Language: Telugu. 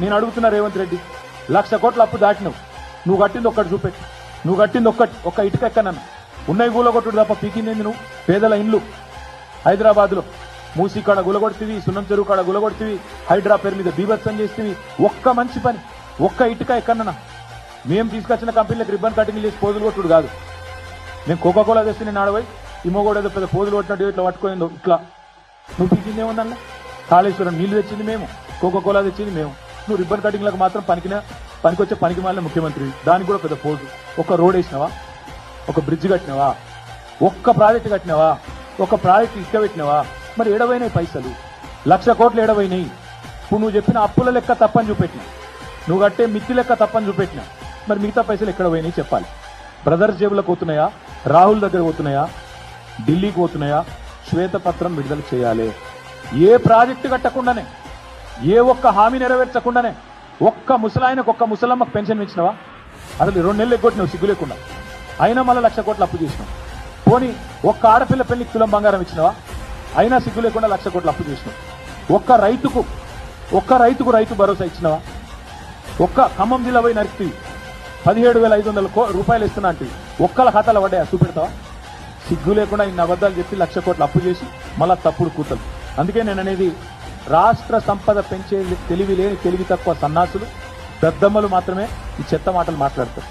నేను అడుగుతున్నా రేవంత్ రెడ్డి, 1,00,000 కోట్ల అప్పు దాటినవు, నువ్వు కట్టింది ఒక్కటి చూపెట్టు. నువ్వు కట్టింది ఒక్క ఇటుక ఎక్కనన్న ఉన్నాయి గులగొట్టుడు తప్ప పీకిందేంది నువ్వు? పేదల ఇండ్లు హైదరాబాద్లో మూసీ కాడ గులగొడుతీవి, సున్నం చెరువు కాడ గులగొడుతీవి, హైడ్రా పేరు మీద బీభత్సం చేస్తేవి. ఒక్క మంచి పని, ఒక్క ఇటుక ఎక్కనన్నా. మేము తీసుకొచ్చిన కంపెనీలకు రిబ్బన్ కటింగ్ చేసి పోజులు కొట్టుడు కాదు. మేము కోకోకోలా తెస్తే నేను ఆడపోయి ఇమ్మోగోడ ఏదో పెద్ద పోజులు కొట్టినట్టు ఇట్లా పట్టుకోయిందో ఇట్లా. నువ్వు పీకింది ఏముందన్న? కాళేశ్వరం నీళ్లు తెచ్చింది మేము, కోకోకోలా తెచ్చింది మేము. నువ్వు రిబ్బన్ కటింగ్లకు మాత్రం పనికొచ్చే పనికి మాలిన ముఖ్యమంత్రి. దానికి కూడా పెద్ద పోజు. ఒక రోడ్ వేసినావా? ఒక బ్రిడ్జ్ కట్టినావా? ఒక్క ప్రాజెక్టు కట్టినావా? ఒక ప్రాజెక్టు ఇసుక పెట్టినావా? మరి ఏడవైనాయి పైసలు? 1,00,000 కోట్లు ఏడవైనాయి. ఇప్పుడు నువ్వు చెప్పిన అప్పుల లెక్క తప్పని చూపెట్టినా, నువ్వు కట్టే మిత్తి లెక్క తప్పని చూపెట్టినా, మరి మిగతా పైసలు ఎక్కడ పోయినాయి చెప్పాలి. బ్రదర్స్ జేబులకు పోతున్నాయా? రాహుల్ దగ్గర పోతున్నాయా? ఢిల్లీకి పోతున్నాయా? శ్వేతపత్రం విడుదల చేయాలి. ఏ ప్రాజెక్టు కట్టకుండానే, ఏ ఒక్క హామీ నెరవేర్చకుండానే ఒక్క ముసలాయనకు ఒక్క ముసలమ్మకు పెన్షన్ ఇచ్చినావా? అసలు 2 నెలలు ఎగ్గొట్టినావు సిగ్గు లేకుండా. అయినా మళ్ళీ 1,00,000 కోట్లు అప్పు చేసినావు. పోనీ ఒక్క ఆడపిల్ల పెళ్లికి తులం బంగారం ఇచ్చినావా? అయినా సిగ్గు లేకుండా 1,00,000 కోట్లు అప్పు చేసినావు. ఒక్క రైతుకు రైతు భరోసా ఇచ్చినావా? ఒక్క ఖమ్మం జిల్లా పోయి నరికి 17,500 రూపాయలు ఇస్తున్నా అంటే ఒక్కల ఖాతాలో పడ్డాయా? చూపెడతావా? సిగ్గు లేకుండా ఇన్ని అబద్ధాలు చెప్పి 1,00,000 కోట్లు అప్పు చేసి మళ్ళా తప్పుడు కూతలు. అందుకే నేను అనేది, రాష్ట్ర సంపద పెంచే తెలివి లేని తెలివి తక్కువ సన్నాసులు, దద్దమ్మలు మాత్రమే ఈ చెత్త మాటలు మాట్లాడతారు.